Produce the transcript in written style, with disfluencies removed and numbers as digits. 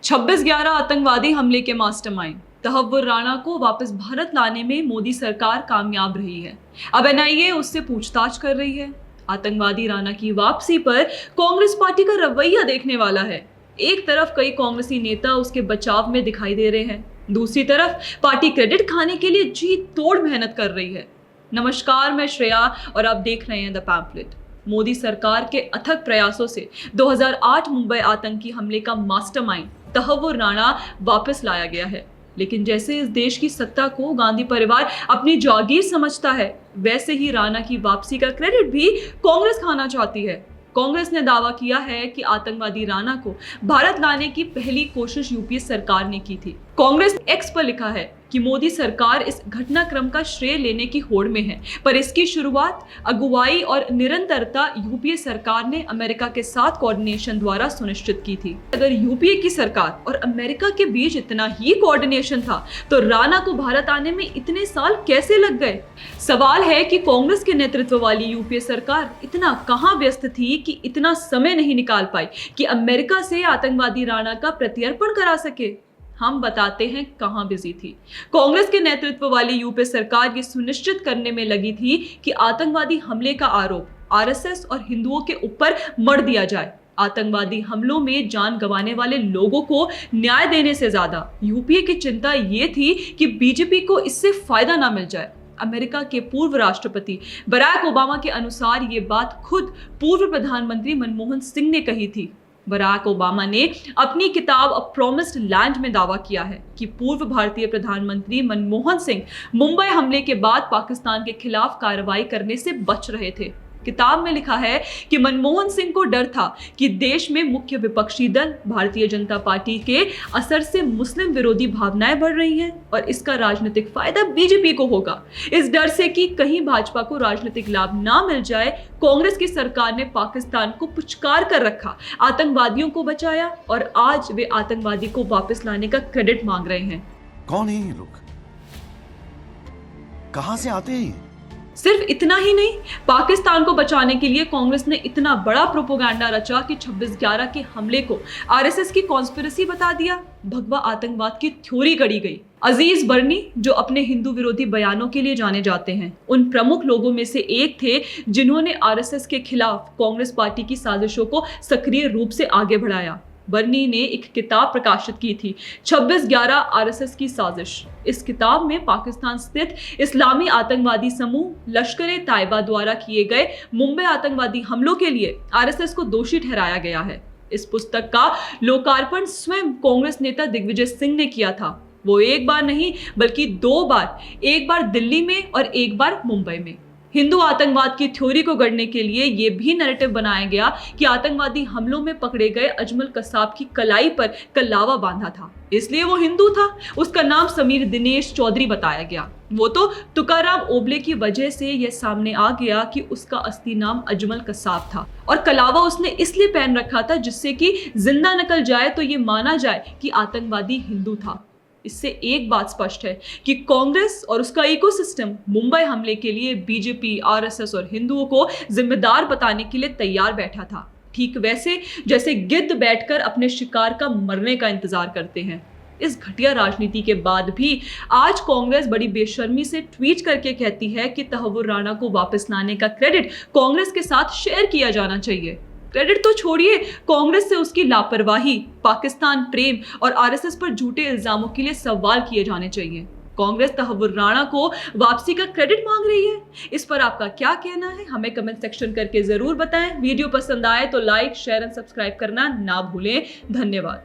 26/11 आतंकवादी हमले के मास्टरमाइंड तहव्वुर राणा को वापस भारत लाने में मोदी सरकार कामयाब रही है। अब एनआईए उससे पूछताछ कर रही है। आतंकवादी राणा की वापसी पर कांग्रेस पार्टी का रवैया देखने वाला है। एक तरफ कई कांग्रेसी नेता उसके बचाव में दिखाई दे रहे हैं, दूसरी तरफ पार्टी क्रेडिट खाने के लिए जी तोड़ मेहनत कर रही है। नमस्कार, मैं श्रेया और आप देख रहे हैं द पैम्फलेट। मोदी सरकार के अथक प्रयासों से 2008 मुंबई आतंकी हमले का मास्टरमाइंड तहव्वुर राणा वापस लाया गया है। लेकिन जैसे इस देश की सत्ता को गांधी परिवार अपनी जागीर समझता है, वैसे ही राणा की वापसी का क्रेडिट भी कांग्रेस खाना चाहती है। कांग्रेस ने दावा किया है कि आतंकवादी राणा को भारत लाने की पहली कोशिश यूपीए सरकार ने की थी। कांग्रेस ने एक्स पर लिखा है कि मोदी सरकार इस घटनाक्रम का श्रेय लेने की होड़ में है, पर इसकी शुरुआत, अगुवाई और निरंतरता यूपीए सरकार ने अमेरिका के साथ कोऑर्डिनेशन द्वारा सुनिश्चित की थी। अगर यूपीए की सरकार और अमेरिका के बीच इतना ही कोऑर्डिनेशन था, तो राणा को भारत आने में इतने साल कैसे लग गए? सवाल है कि कांग्रेस के नेतृत्व वाली यूपीए सरकार इतना कहां व्यस्त थी कि इतना समय नहीं निकाल पाई कि अमेरिका से आतंकवादी राणा का प्रत्यर्पण करा सके। हम बताते हैं कहां बिजी थी। कांग्रेस के नेतृत्व वाली यूपीए सरकार ये सुनिश्चित करने में लगी थी कि आतंकवादी हमले का आरोप आरएसएस और हिंदुओं के ऊपर मढ़ दिया जाए। आतंकवादी हमलों में जान गंवाने वाले लोगों को न्याय देने से ज्यादा यूपीए की चिंता ये थी कि बीजेपी को इससे फायदा ना मिल जाए। अमेरिका के पूर्व राष्ट्रपति बराक ओबामा के अनुसार ये बात खुद पूर्व प्रधानमंत्री मनमोहन सिंह ने कही थी। बराक ओबामा ने अपनी किताब अ प्रॉमिस्ड लैंड में दावा किया है कि पूर्व भारतीय प्रधानमंत्री मनमोहन सिंह मुंबई हमले के बाद पाकिस्तान के खिलाफ कार्रवाई करने से बच रहे थे। किताब में लिखा है कि मनमोहन सिंह को डर था कि देश में मुख्य विपक्षी दल भारतीय जनता पार्टी के असर से मुस्लिम विरोधी भावनाएं बढ़ रही हैं और इसका राजनीतिक फायदा बीजेपी को होगा। इस डर से कि कहीं भाजपा को राजनीतिक लाभ ना मिल जाए, कांग्रेस की सरकार ने पाकिस्तान को पुचकार कर रखा, आतंकवादियों को बचाया और आज वे आतंकवादी को वापस लाने का क्रेडिट मांग रहे हैं। कौन है ये लोग? कहां से आते हैं? सिर्फ इतना ही नहीं, पाकिस्तान को बचाने के लिए कांग्रेस ने इतना बड़ा प्रोपोगंडा रचा कि 26/11 के हमले को आरएसएस की कॉन्स्पिरेसी बता दिया। भगवा आतंकवाद की थ्योरी गढ़ी गई। अजीज बर्नी, जो अपने हिंदू विरोधी बयानों के लिए जाने जाते हैं, उन प्रमुख लोगों में से एक थे जिन्होंने आरएसएस के खिलाफ कांग्रेस पार्टी की साजिशों को सक्रिय रूप से आगे बढ़ाया। बर्नी ने एक किताब प्रकाशित की थी, 26/11 आरएसएस की साजिश। इस किताब में पाकिस्तान स्थित इस्लामी आतंकवादी समूह लश्कर-ए-तैयबा द्वारा किए गए मुंबई आतंकवादी हमलों के लिए आरएसएस को दोषी ठहराया गया है। इस पुस्तक का लोकार्पण स्वयं कांग्रेस नेता दिग्विजय सिंह ने किया था। वो एक बार नहीं बल्कि 2 बार, एक बार दिल्ली में और एक बार मुंबई में। हिंदू आतंकवाद की थ्योरी को गढ़ने के लिए यह भी नैरेटिव बनाया गया कि आतंकवादी हमलों में पकड़े गए अजमल कसाब की कलाई पर कलावा बांधा था, इसलिए वो हिंदू था। उसका नाम समीर दिनेश चौधरी बताया गया। वो तो तुकाराम ओबले की वजह से यह सामने आ गया कि उसका असली नाम अजमल कसाब था और कलावा उसने इसलिए पहन रखा था जिससे कि जिंदा निकल जाए तो ये माना जाए कि आतंकवादी हिंदू था। इससे एक बात स्पष्ट है कि कांग्रेस और उसका इकोसिस्टम मुंबई हमले के लिए बीजेपी, आरएसएस और हिंदुओं को जिम्मेदार बताने के लिए तैयार बैठा था, ठीक वैसे जैसे गिद्ध बैठकर अपने शिकार का मरने का इंतजार करते हैं। इस घटिया राजनीति के बाद भी आज कांग्रेस बड़ी बेशर्मी से ट्वीट करके कहती है कि तहव्वुर राणा को वापस लाने का क्रेडिट कांग्रेस के साथ शेयर किया जाना चाहिए। क्रेडिट तो छोड़िए, कांग्रेस से उसकी लापरवाही, पाकिस्तान प्रेम और आरएसएस पर झूठे इल्जामों के लिए सवाल किए जाने चाहिए। कांग्रेस तहव्वुर राणा को वापसी का क्रेडिट मांग रही है। इस पर आपका क्या कहना है? हमें कमेंट सेक्शन करके जरूर बताएं। वीडियो पसंद आए तो लाइक, शेयर एंड सब्सक्राइब करना ना भूलें। धन्यवाद।